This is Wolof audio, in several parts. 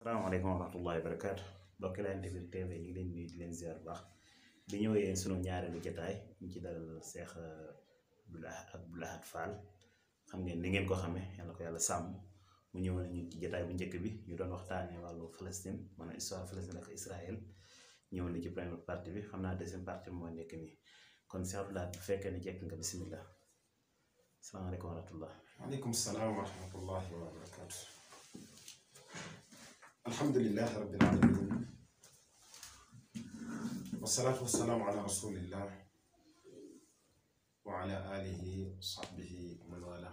salaamaaleykum wa rahmatullahi wa barakaatu mbokki Line TV ñu ngi leen nuyu di leen ziar bu baax di ñëw yéen sunu ñaareelu jotaay ñu ci dalal Cheikh Abdoul Ahad Fall xam ngeen ni ngeen ko xamee yàlla ko yàlla sàmm mu ñëw na ñu ci jotaay bu njëkk bi ñu doon waxtaanee wàllu Palestine maanaam histoire Palestine ak Israël ñëw na ci première partie bi xam naa deuxième partie bi moo nekk nii kon Cheikh Abdoul Ahad bu fekkee ne jekk nga bisimilah salaamaaleykum wa rahmatullah. waaleykum salaam wa rahmatullahi wa barakaatu. alhamdulilah rabbil alamin wasalaatu wasalaamu ala rasulillah wa ala alihi wa sahbihi man wala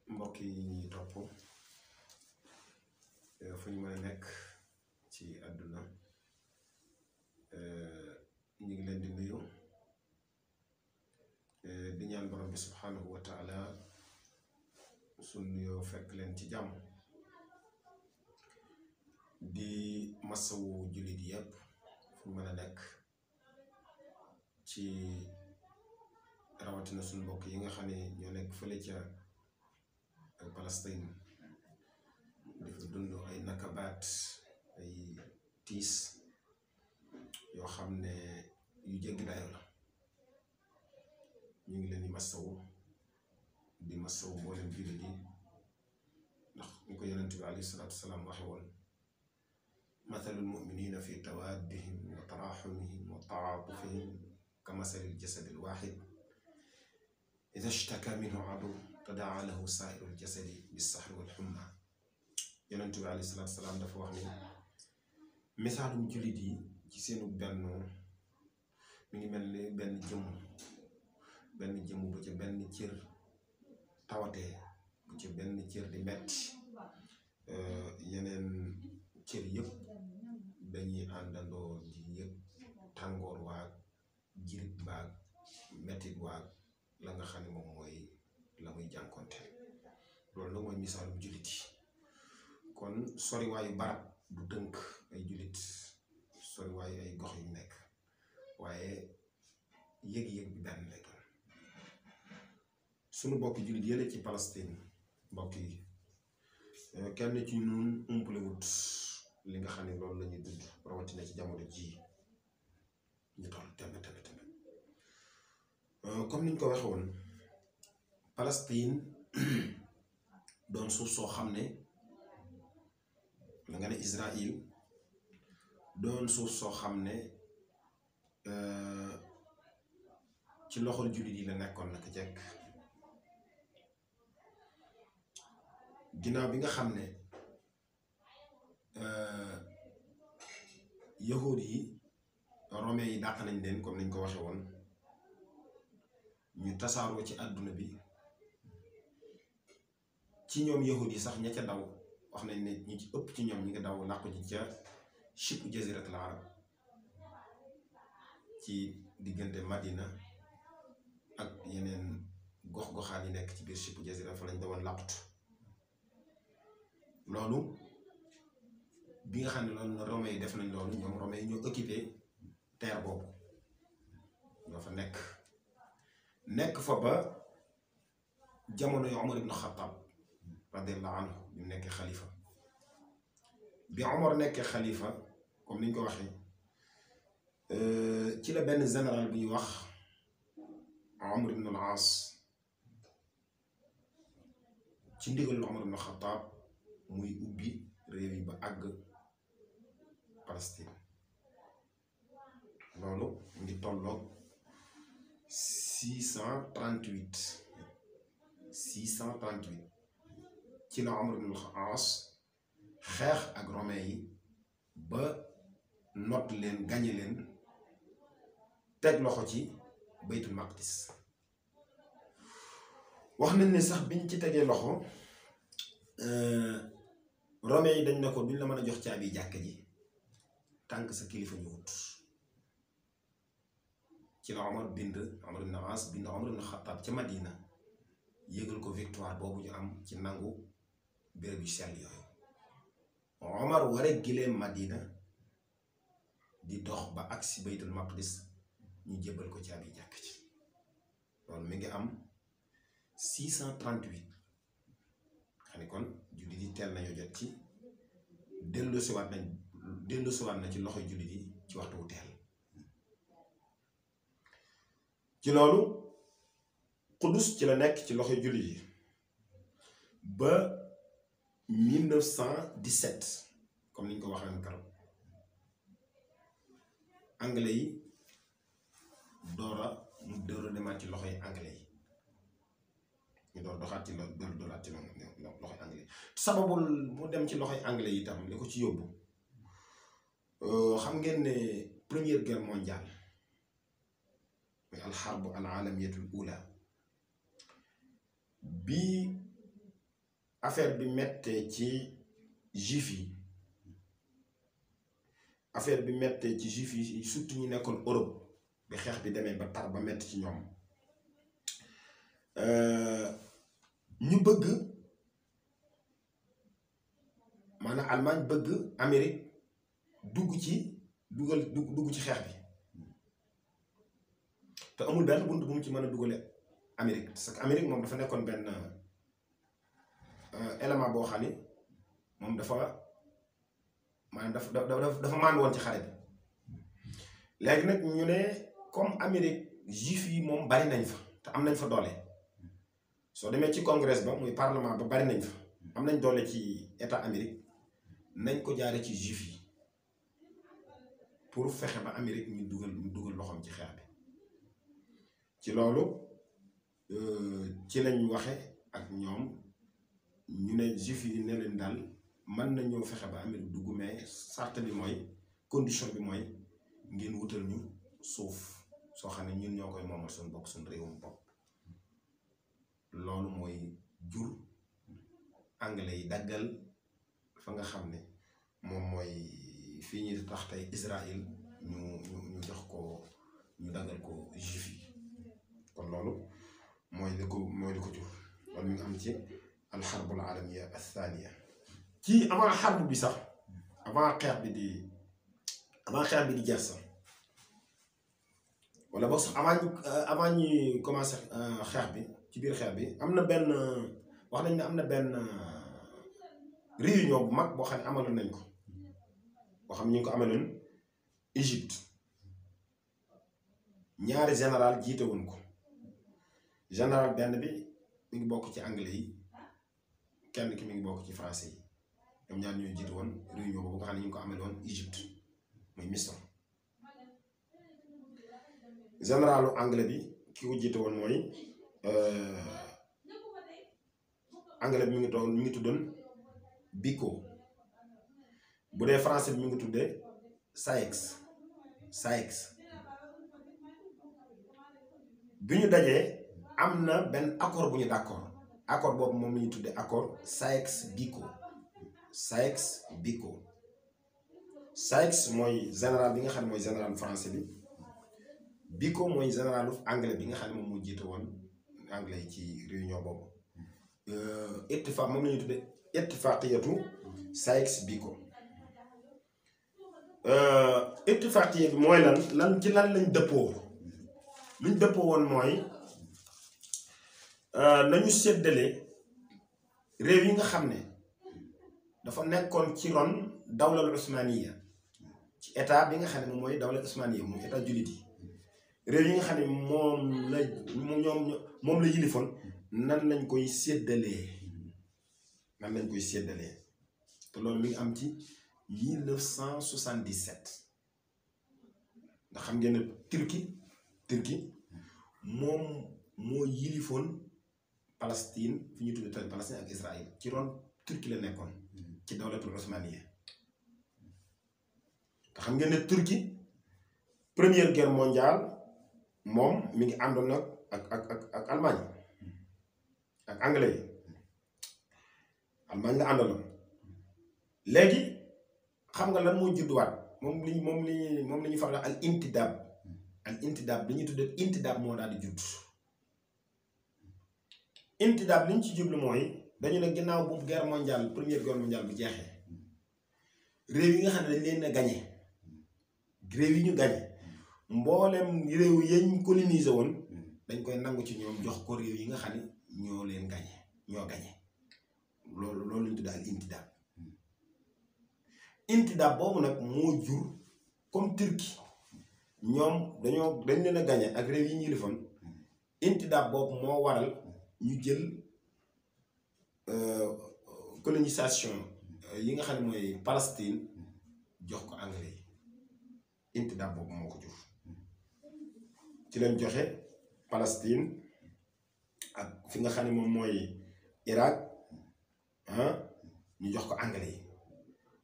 mbokk yi ñuy topp fu ñu mën a nekk ci àdduna ñu ngi leen di nuyu di ñaan borom bi subhanahu wa taala suñ nuyoo fekk leen ci jàmm di masawu jullit yépp fu mën a nekk ci rawatina suñ mbokk yi nga xam ne ñoo nekk fële ca Palestine dafa dund ay nakabaat ay tiis yoo xam ne yu jéggi dayo la ñu ngi leen di masawu mboolem jullit yi ndax ñu ko yonent bi alayhi salaatu wasalaam waxe woon mathalul muminina fi tawaddihim wa taraxumihim wa taatufihim ka masalil jasadil waaxid ida shtaka minhu adu tadaa lahu saa'irul jasadi bissahri wal humma yonent bi alayhi salaatu wasalaam dafa wax ni misaalum jullit yi ci seenu bennoo mi ngi mel ni benn jëmm bu ci benn cër tawatee bu ci benn cër di metti yeneen cër yëpp dañuy àndandoo di yëg tàngoor waag jirit baag mettit waag la nga xam ne moom mooy la muy jànkonteel loolu nag mooy misaalum jullit yi kon soriwaayu barab du dënk ay jullit soriwaayu ay gox yu nekk waaye yëg-yëg bi benn lay doon sunu mbokki jullit yële ci Palestine mbokk yi kenn ci ñun umpalewut li nga xam ne loolu la ñuy dund rawatina ci jamono ji ñu toll tembe comme niñ ko waxe woon Palestine doon suuf soo xam ne la nga ne Israël doon suuf soo xam ne ci loxol jullit yi la nekkoon naka jekk ginnaaw bi nga xam ne yahuud yi romain yi dàq nañ leen comme niñ ko waxe woon ñu tasaaroo ci àdduna bi ci ñoom yahuud yi sax ña ca daw wax nañ ne ñi ci ëpp ci ñoom ñi nga daw làqu ji ca chipu jaziratul arab ci diggante Madina ak yeneen gox-goxaan yi nekk ci biir chipu jazira fa lañ dawoon làqutu loolu bi nga xam ne loolu romain yi def nañ loolu ñoom romain yi ñoo occupé terre boobu ñoo fa nekk fa ba jamono yu Omar ibn Khattab radiyallahu anhu bi mu nekkee xalifa bi Omar nekkee xalifa comme niñ ko waxee ci la benn général bu ñuy wax Amr ibn al-As ci ndigalul Omar ibn Khattab muy ubbi réew yi ba àgg Palestine loolu mu ngi tolloog 638 ci la Amr ibn al-As xeex ak romain yi ba not leen gañe leen teg loxo ci baytul maqdis wax nañ ne sax biñ ci tegee loxo romain yi dañ ne ko duñ la mën a jox caabi jàkk ji tànk sa kilifa ñu wut ci la Omar ibn al-As bind Omar ibn Khattab ca Madina yëgal ko victoire boobu ñu am ci nangu béréb yu sell yooyu Omar ware gileem Madina di dox ba agsi baytul maqdis ñu jébbal ko caabi jàkk ci loolu mi ngi am 638 xam ne kon jullit teel nañu jot ci dellusiwaat na ci loxoy jullit yi ci waxtu wu teel. ci loolu Qudus ci la nekk ci loxoy jullit yi ba 1917 comme ni ñu ko waxee keroog anglais yi door a demaat ci loxoy anglais yi ñu door doxaat ci dooraat ci loxoy anglais yi sababul mu dem ci loxoy anglais yi itam li ko ci yóbbu xam ngeen ne première guerre mondiale muy alxarbu alaalamiyatul ula bi affaire bi mettee ci juif yi surtout ñu nekkoon Europe bi xeex bi demee ba tar ba metti ci ñoom ñu bëgg maanaam Allemagne bëgg Amérique dugg ci xeex bi te amul benn bunt bu mu ci mën a dugale Amérique parce que Amérique moom dafa nekkoon benn élément boo xam ni moom dafa mànd woon ci xare bi léegi nag ñu ne comme Amérique juif yi moom bari nañ fa te am nañ fa doole soo demee ci congrès ba muy parlement ba bari nañ fa am nañ doole ci état Amérique nañ ko jaare ci juif yi pour fexe ba Amérique ñu dugal loxoom ci xeex bi ci loolu ci lañ waxe ak ñoom ñu ne juif yi ne leen daal mën nañoo fexe ba Amérique dugg mais sart bi mooy condition bi mooy ngeen wutal ñu suuf soo xam ne ñun ñoo koy moomal suñu bokk suñu réewum bopp loolu mooy jur anglais yi daggal fa nga xam ne moom mooy fii ñuy tax tey Israël ñu jox ko ñu daggal ko juif yi kon loolu mooy li ko jur loolu mi ngi am ci alxarbul alamiya athaniya ci avant xarb bi sax avant xeex bi di jeex sax wala boog sax avant ñuy commencé xeex bi ci biir xeex bi am na benn wax nañ ne am na benn réunion bu mag boo xam ne amaloon nañ ko boo xam ne ñu ngi ko amaloon Égypte ñaari général jiite woon ko général benn bi mi ngi bokk ci anglais yi kenn ki mi ngi bokk ci français yi ñoom ñaar ñooy jiite woon réunion boobu nga xam ne ñu ngi ko amaloon Égypte muy Misra généralu anglais bi ki ko jiite woon mooy anglais bi mi ngi tuddoon Bicot bu dee français bi mi ngi tuddee Saïx bi ñu dajee am na benn accord bu ñu d'accord accord boobu moom la ñu tuddee accord Saïx-Bicot Saïx mooy général bi nga xam ne mooy général français bi Bicot mooy généralu anglais bi nga xam ne moom moo jiite woon anglais yi ci réunion boobu ittifaq moom la ñu tuddee ittifaqiyatu Saïx-Bicot ittifaqiya bi mooy lan ci lan lañ dëppoo luñ dëppoo woon mooy nañu séddale réew yi nga xam ne dafa nekkoon ci ron dawlal usmaniya ci état bi nga xam ne moom mooy dawlal usmaniya mooy état jullit yi réew yi nga xam ne moom la yilifoon nan lañ koy séddalee te loolu mi ngi am ci 1977 nga xam ngeen ne Turquie moom moo yilifoon Palestine fi ñu tuddee tey Palestine ak Israël ci ron Turquie la nekkoon ci dawlatul osmaniya nga xam ngeen ne Turquie première guerre mondiale moom mi ngi àndoon nag ak Allemagne ak anglais yi Allemagne la àndaloon léegi xam nga lan moo judduwaat moom la ñu faral al intidab li ñuy tuddee intidab moo daal di judd intidab li ñu ci jublu mooy dañu ne ginnaaw bu guerre mondiale première guerre mondiale bu jeexee réew yi nga xam ne dañ leen a gañe réew yi ñu gañe mboolem réew yañ colonisé woon dañ koy nangu ci ñoom jox ko réew yi nga xam ne ñoo leen gañe ñoo gañe loolu lañ tuddee al intidaab. intidaab boobu nag moo jur comme Turquie ñoom dañ leen a gañe ak réew yi ñu yilifoon. intidaab boobu moo waral ñu jël colonisation yi nga xam ne mooy Palestine jox ko anglais yi. intidaab boobu moo ko jur ci lañ joxe Palestine ak fi nga xam ne moom mooy Irak ñu jox ko anglais yi.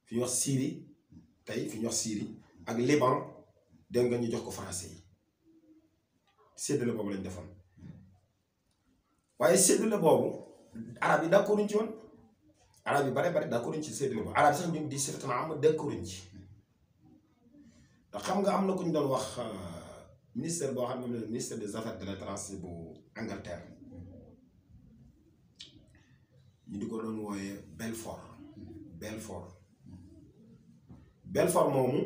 fi ñu wax Syrie tey fi ñu wax Syrie ak Liban dégg nga ñu jox ko français yi. séddale boobu lañ defoon waaye séddale boobu arab yi d'accorduñ ci woon. arab yi bare d'accorduñ ci séddale boobu arab yi sax ñoom di certainement am d'accorduñ ci. ndax xam nga am na ku ñu doon wax ministère boo xam ne ministère des affaires de l'étranger bu Angleterre ñu di ko doon wooyee Belfort moomu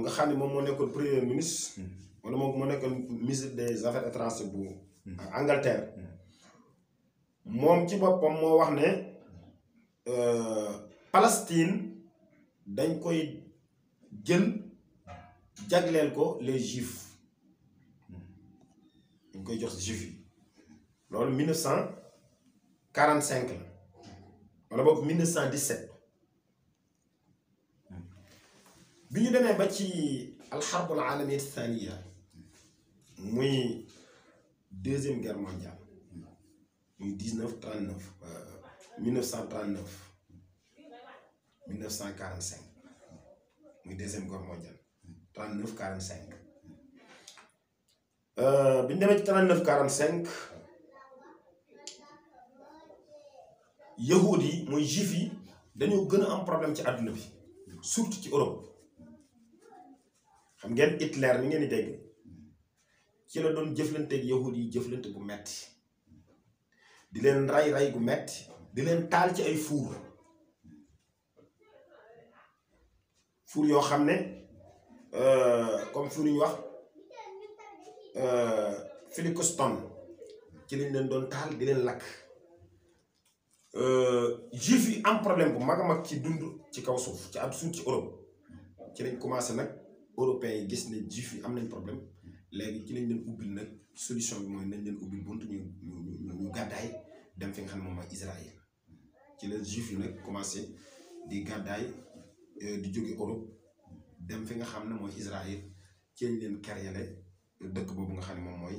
nga xam ne moom moo nekkoon premier ministre wala moom moo nekkoon ministre des affaires étrangères bu Angleterre moom ci boppam moo wax ne Palestine dañ koy jël jagleel ko les juifs dañ koy jox juifs yi loolu 1945 la wala boog 1917 bi ñu demee ba ci alxarbul alamiya thaniya muy deuxième guerre mondiale muy 1939 1945 muy deuxième guerre mondiale 39 45 bi ñu demee ci 39 45 yahud yi mooy juif yi dañoo gën a am problème ci àdduna bi surtout ci Europe. xam ngeen Hitler mi ngeen di dégg ci la doon jëflanteeg yahud yi jëflante bu metti di leen ray gu metti di leen taal ci ay fuur yoo xam ne comme fuur yu ñu wax Philippston ci lañ leen doon taal di leen lakk. juif yi am problème bu mag a mag ci dund ci kaw suuf ci ab suuf ci Europe ci lañ commencé nag européens yi gis ne juif yi am nañ problème léegi ci lañ leen ubbil nag solution bi mooy nañ leen ubbil bunt ñu gàddaay dem fi nga xam ne moom mooy Israël ci la juif yi nag commencé di gàddaay di jóge Europe dem fi nga xam ne mooy Israël ci lañ leen créé dëkk boobu nga xam ne moom mooy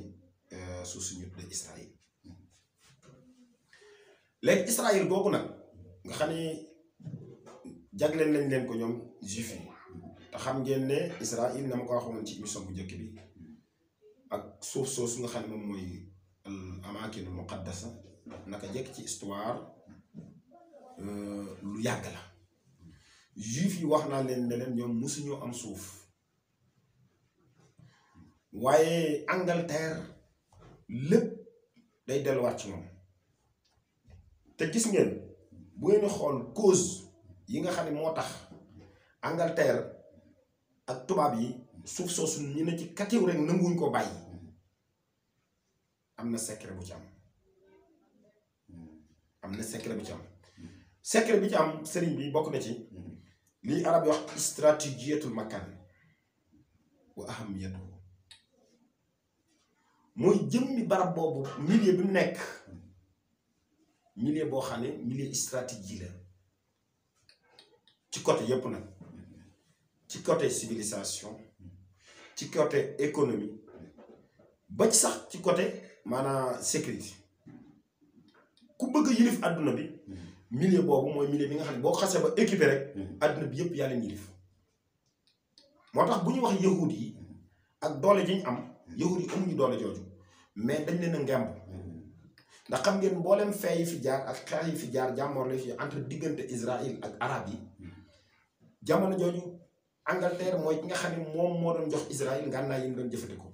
suuf suñu de Israël. léegi Israël googu nag nga xam ne jagleen nañ leen ko ñoom juif yi te xam ngeen ne Israël na ma ko waxoon ci émission bu njëkk bi ak suuf soosu nga xam ne moom mooy al amakinul muqaddasa naka jekk ci histoire lu yàgg la juif yi wax naa leen ne leen ñoom musuñoo am suuf waaye Angleterre lépp day delluwaat ci moom. te gis ngeen bu ngeen xool cause yi nga xam ne moo tax Angleterre ak tubaab yi suuf soosu ñu ne ci katiw rek nanguwuñ ko bàyyi am na secret bu ci am secret bu ci am secret bi ci am sëriñ bi bokk na ci lii arab yi wax stratégiyatul makan wa ahamiyatu mooy jëmmi barab boobu milieu bi mu nekk milieu boo xam ne milieu stratégie la ci côté yépp nag ci côté civilisation ci côté économie ba ci sax ci côté maanaam sécurité ku bëgg a yilif àdduna bi milieu boobu mooy milieu bi nga xam ne boo xasee ba équipé rek àdduna bi yépp yaa leen yilif moo tax bu ñu wax yahud yi ak doole ji ñu am yahud yi amuñu doole jooju mais dañ leen a ngemb ndax xam ngeen mboolem fee yi fi jaar ak xeex yi fi jaar jàmmoorle fi entre diggante Israël ak arab yi jamono jooju Angleterre mooy ki nga xam ne moom moo doon jox Israël ngànnaay yi mu doon jëfandikoo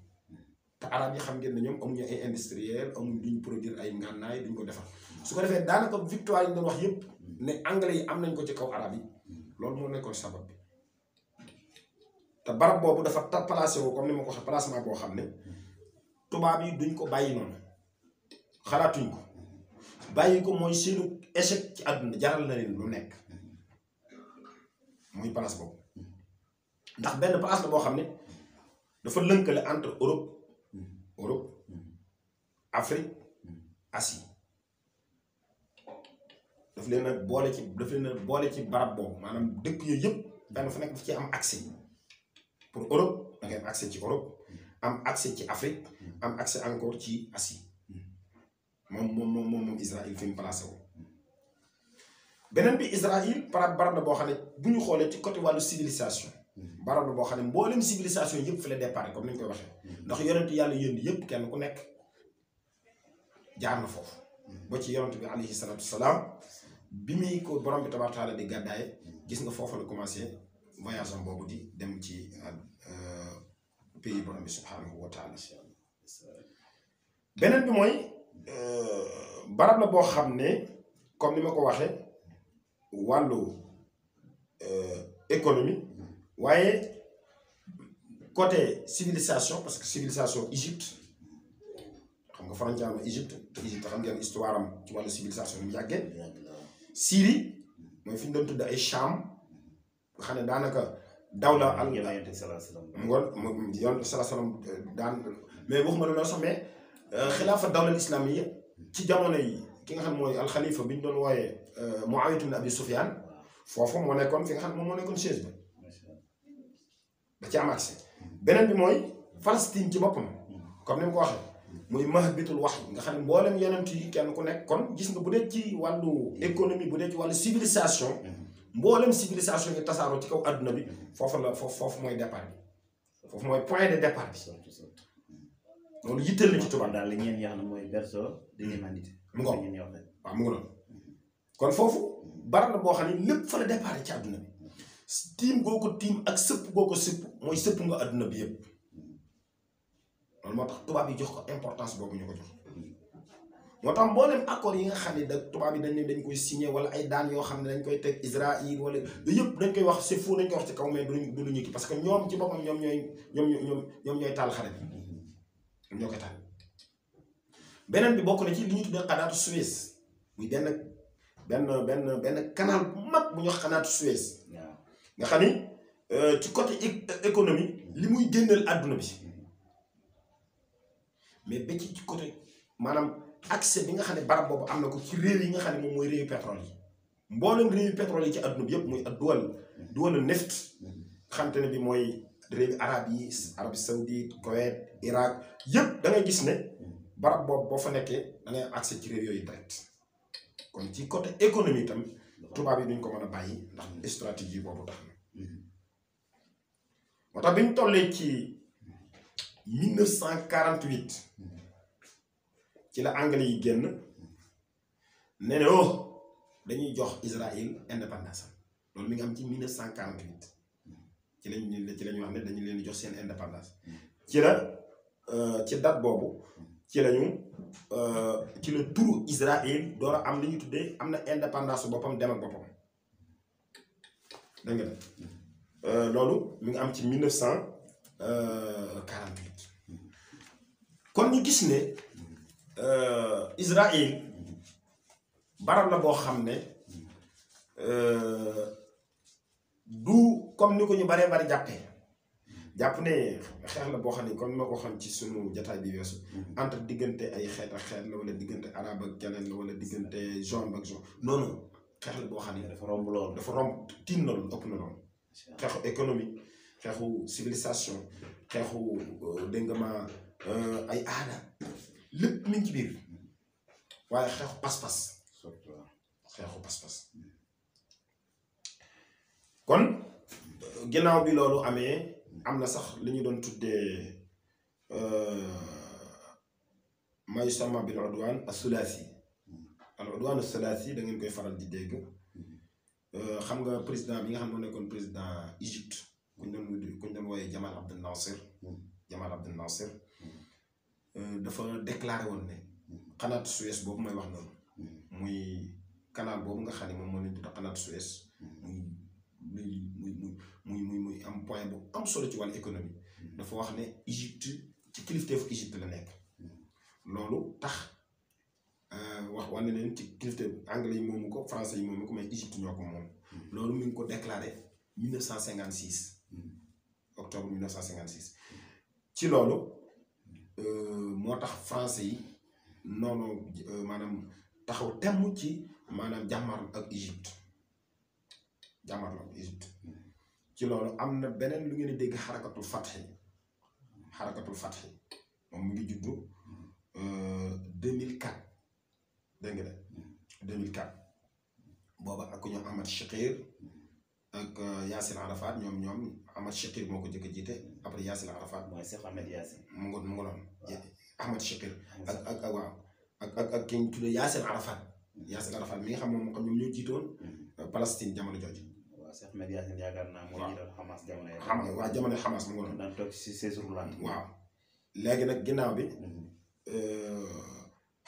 te arab yi xam ngeen ne ñoom amuñu ay industriel amuñu duñ produire ay ngànnaay duñ ko defar su ko defee daanaka victoire yi ñu doon wax yépp ne anglais yi am nañ ko ci kaw arab yi loolu moo nekkoon sabab bi te barab boobu dafa placé wu comme ni ma ko waxee placement boo xam ne tubaab yi duñ ko bàyyi noonu xalaatuñ ko bàyyi ko mooy seenu échec ci àdduna jaral na leen lu nekk muy place boobu ndax benn place la boo xam ne dafa lënkale entre Europe Afrique Asie daf leen a boole ci barab boobu maanaam dëkk yooyu yëpp benn fu nekk daf ci am accès pour Europe da ngay am accès ci Europe am accès ci Afrique am accès encore ci Asie moom Israël fi mu placé wu beneen bi Israël barab la boo xam ne bu ñu xoolee ci côté wàllu civilisation barab la boo xam ne mboolem civilisation yëpp fi la départ comme ni ñu koy waxee ndax yonent yàlla yónni yëpp kenn ku nekk jaar na foofu ba ci yonent bi alayhi salaatu salaam bi muy ko borom bi tabaaraka taala di gàddaaye gis nga foofu la commencé voyage am boobu di dem ci pays borom bi subhaanahu wa taala beneen bi mooy barab la boo xam ne comme ni ma ko waxee wàllu économie waaye côté civilisation parce que civilisation Égypte xam nga frontière am Égypte te Égypte xam ngeen histoire am ci wàllu civilisation ni mu yàggee Syrie mooy fi ñu doon tudd ay Cham nga xam ne daanaka dawla al yoon salaam daan mais waxuma la loolu sax mais xilaafa dawla islamiyya ci jamono yi ki nga xam ne mooy alxalifa bi ñu doon wooyee Muawiya ibn Abi Sufyan foofu moo nekkoon fi nga xam ne moom moo nekkoon siège ba da ci am accès beneen bi mooy Palestine ci boppam comme ni mu ko waxee muy mahbitul wax nga xam ne mboolem yonent yi kenn ku nekk kon gis nga bu dee ci wàllu économie bu dee ci wàllu civilisation mboolem civilisation yi tasaaroo ci kaw adduna bi foofu mooy départ bi foofu mooy point de départ bi loolu yitteel na ci tubaab daal li ngeen wax ne mooy berceau de l'humanité mu ngoog waaw mu ngi noonu kon foofu barab la boo xam ne lépp fa la départ ci adduna bi tiim goo ko tiim ak sëpp goo ko sëpp mooy sëpp nga adduna bi yëpp loolu moo tax tubaab yi jox ko importance boobu ñu ko jox moo tax mboolem accord yi nga xam ne da tubaab yi dañ koy signé wala ay daan yoo xam ne dañ koy teg Israël wala yëpp dañ koy wax c'est faux dañ koy wax ci kaw mais du lu ñu kii parce que ñoom ci boppam ñoom ñooy taal xare bi ñoom ñoo koy taal beneen bi bokk na ci li ñuy tuddee xanaatu Suez muy benn canal bu mag bu ñuy wax xanaatu Suez nga xam ni ci côté économie li muy génneel àdduna bi mais ba ci côté maanaam accès bi nga xam ne barab boobu am na ko ci réew yi nga xam ne moom mooy réewu pétrole yi mboolem réewu pétrole yi ci àdduna bi yëpp muy ak duwal neft xamante ne bi mooy réewi arab yi Arabie Saoudite Koweït Irak yëpp da ngay gis ne barab boobu boo fa nekkee da ngay accès ci réew yooyu direct kon ci côté économie itam tubaab yi duñ ko mën a bàyyi ndax stratégie boobu tax na moo tax bi ñu tollee ci 1948 ci la anglais yi génn ne ne dañuy jox Israël indépendance am loolu mi ngi am ci 1948 ci lañu wax ne dañu leen di jox seen indépendance ci la ci date boobu ci la turu Israël door a am li ñu tuddee am na indépendance su boppam dem ak boppam dégg nga loolu mi ngi am ci 1948 kon ñu gis ne Israël barab la boo xam ne du comme ni ko ñu baree bari jàpp ne xeex la boo xam ne comme ni ma ko xam ci sunu jataay bi weesu entre diggante ay xeet ak xeet la wala diggante arabe ak keneen la wala diggante jaune ak jaune non xeex la boo xam ne dafa romb loolu dafa romb tiim na loolu ëpp na loolu xeexu économique xeexu civilisation xeexu dégg nga ma ay aada lépp mi ngi ci biir waaye xeexu pas-pas xeexu pas-pas kon ginnaaw bi loolu amee am na sax li ñu doon tuddee ma yusamma bil udwan as-sulasi al udwan as-sulasi da ngeen koy faral di dégg xam nga président bi nga xam ne moo nekkoon président Égypte kuñ doon wooyee Jamal Abdel Nasser dafa déclaré woon ne xanaatu Suez boobu may wax noonu muy canal boobu nga xam ne moom moo leen tudd xanaatu Suez muy am point bu am solo ci wàllu économie dafa wax ne Égypte ci kilifteefu Égypte la nekk loolu tax wax wane leen ci kilifte anglais yi moomu ko français yi moomu ko mais Égypte ñoo ko moom. loolu mi ngi ko déclaré 1956 octobre 1956 ci loolu moo tax français yi noonu maanaam taxaw temm ci maanaam jàmmarloo ak Égypte ci loolu am na beneen lu ngeen di dégg xarakatul fatxi moom mu ngi juddu 2004 dégg nga de 2004 booba ak ku ñoom Ahmad Shaqir ak Yasser Arafat ñoom Ahmad Shaqir moo ko jëkk a jiite après Yasser Arafat mooy Cheikh Ahmed Yassin mu ngi noonu Ahmad Shaqir ak waaw ak ki ñu tuddee Yasser Arafat mi nga xam moom ñoom ñoo jiitoon Palestine jamono jooju. waaw Cheikh Ahmed Yassin yaakaar naa moo jiitoon Hamas jamono yi. waaw jamono Hamas mu ngi noonu. daan toog si séjour roulant. waaw léegi nag ginnaaw bi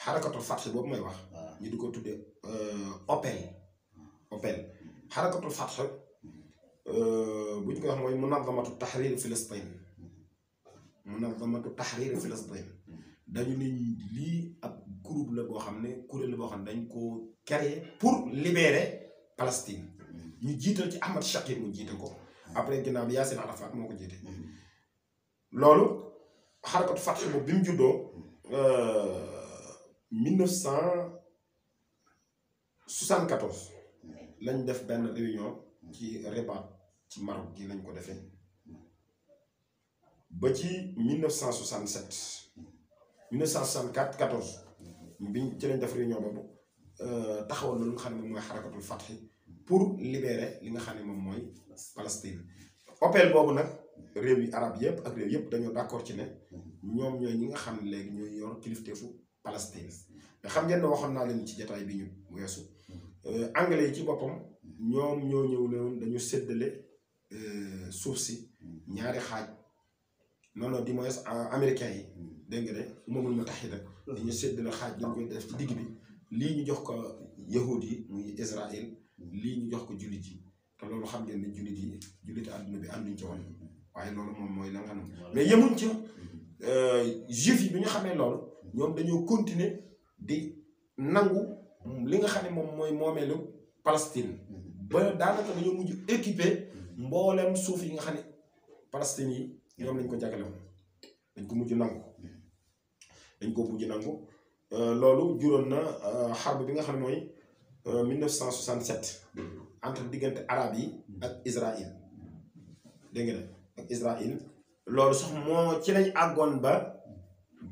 xarakatul fatx boobu may wax. ñu di ko tuddee Opel xarakatul fatx bu ñu koy wax mooy munazamatu tahrir Filastin dañu ne lii ab groupe la boo xam ne kuréel la boo xam ne dañ ko créé pour libérer Palestine ñu jiital ci Ahmad Shaqir mu jiite ko après ginnaaw bi Yasser Arafat moo ko jiite loolu xarakatu fatx boobu bi mu juddoo 1974 lañ def benn réunion ci Rabat ci Maroc gi lañ ko defee ba ci 1967 1964 14 biñ ci lañ def réunion boobu taxawal loolu nga xam ne moom mooy xarakatul fatx pour libérer li nga xam ne moom mooy Palestine. Opel boobu nag réew yi arab yëpp ak réew yëpp dañoo d'accord ci ne ñoom ñooy ñi nga xam ne léegi ñooy yor kilifteefu Palestine mais xam ngeen ne waxoon naa leen ci jataay bi ñu weesu anglais yi ci boppam ñoom ñoo ñëw ne woon dañu séddale suuf si ñaari xaaj non du moins américains yi dégg nga de Ummul Mutahida dañu séddale xaaj dañ koy def ci digg bi lii ñu jox ko yahud yi muy Israël lii ñu jox ko jullit yi te loolu xam ngeen ne jullit àdduna bi ànduñ ci woon waaye loolu moom mooy la nga xam ne mais yemuñ ci juif yi bi ñu xamee loolu ñoom dañoo continuer di nangu li nga xam ne moom mooy moomeelu Palestine ba daanaka dañoo mujj équiper mboolem suuf yi nga xam ne Palestine yi ñoom lañ ko jagale woon dañ ko mujj nangu loolu juróon na xarb bi nga xam ne mooy 1967 entre diggante arab yi ak Israël dégg nga ak Israël loolu sax moo ci lañ àggoon ba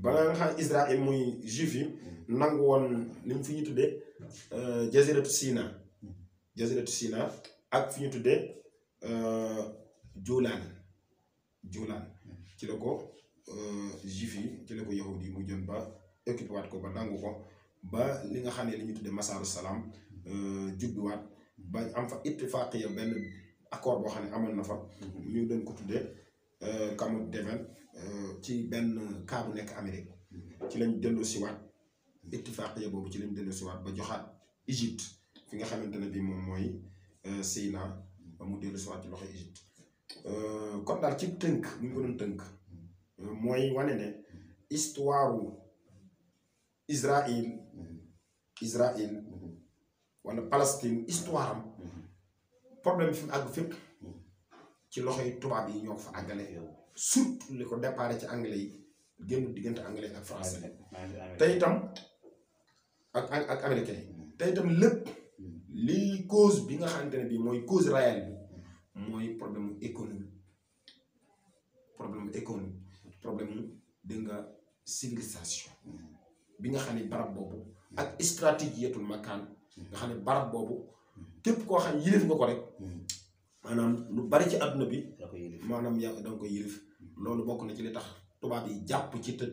nga xam ne Israël muy juif yi nangu woon li ñu fi ñu tuddee jaziratu Sina ak fi ñu tuddee Julaan ci la ko juif yi ci la ko yahudi yi mu jën ba occupé waat ko ba nangu ko ba li nga xam ne li ñu tuddee Masaaru Salaam judduwaat ba am fa ittifaaqiya benn accord boo xam ne amoon na fa ñu doon ko tuddee Camp David ci benn cas bu nekk Amérique ci lañ delloo siwaat ittifaaqiya boobu ci lañ delloo siwaat ba joxaat Égypte fi nga xamante ne bi moom mooy Sina ba mu dellu siwaat ci loxo Égypte kon daal ci tënk bu ñu ko doon tënk mooy wane ne histoire Israël wala Palestine histoire am problème fi mu àgg fépp ci loxoy tubaab yi ñoo ko fa àggale surtout li ko déparé ci anglais yi génn diggante anglais ak français te itam ak américain yi te itam lépp lii cause bi nga xamante ne bii mooy cause réelle bi mooy problème économique problème dégg nga civilisation bi nga xam ne barab boobu ak stratégiyatul makaan nga xam ne barab boobu képp koo xam ne yilif nga ko rek maanaam lu bari ci àdduna bi maanaam yaa danga koy yilif loolu bokk na ci li tax tubaab yi jàpp ci te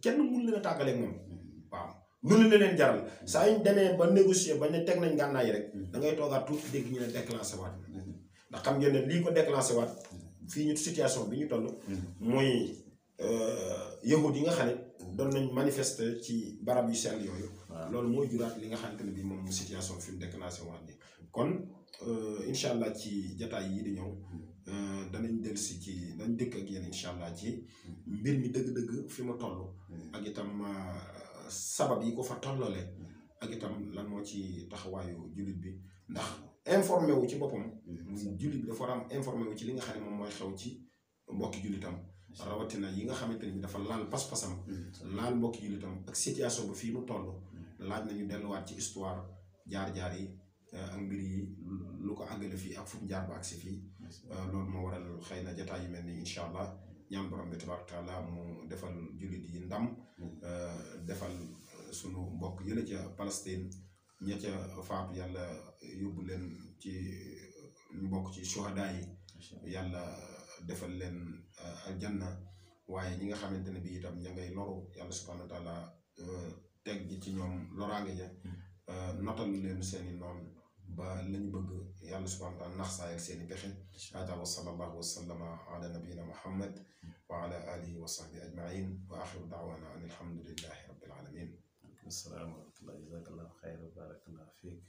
kenn mun leen a tàggaleeg moom waaw lu leen jaral saa yu ñu demee ba négocier ba ne teg nañ gànnaay yi rek da ngay toogaat tuuti dégg ñu ne déclenché waat ndax xam ngeen ne lii ko déclenché waat fii ñu situation bi ñu toll mooy yahud yi nga xam ne doon nañ manifester ci barab yu sell yooyu loolu mooy juraat li nga xamante ne bii moom mu situation fi mu déclenché waat ni kon incha allah ci jataay yi di ñëw danañ dellusi ci dañ dëkk ak yéen incha allah ci mbir mi dëgg-dëgg fi mu toll ak itam sabab yi ko fa tollale ak itam lan moo ci taxawaayu jullit bi ndax informé wu ci boppam jullit bi dafa war a am informé wu ci li nga xam ne moom mooy xew ci mbokki jullitam rawatina yi nga xamante ni dafa laal pas-pasam laal mbokki jullitam ak situation ba fii mu toll laaj nañu delluwaat ci histoire jaar-jaar yi ak mbir yi lu ko àggale fii ak fu mu jaar ba agsi fii loolu moo waral xëy na jotaay yu mel ni incha allah ñaan borom bi tabaaraka taala mu defal jullit yi ndam defal sunu mbokk yële ca Palestine ña ca faatu yàlla yóbbu leen ci ñu bokk ci shuhada yi yàlla defal leen aljanna waaye ñi nga xamante ne bi itam ña ngay loru yàlla subhanahu wa taala teg ji ci ñoom loraange ja notal leen seeni noonu ba lañu bëgg yàlla subhanahu wa taala nax saayal seeni pexe hada wa sallallahu wa sallama ala nabiyina muhammad wa ala alihi wa sahbihi ajmain wa axiru daawana an alhamdulillahi rabbil alamin assalaamu alaykum wa rahmatullahi jazakallahu xayran barakallahu fiik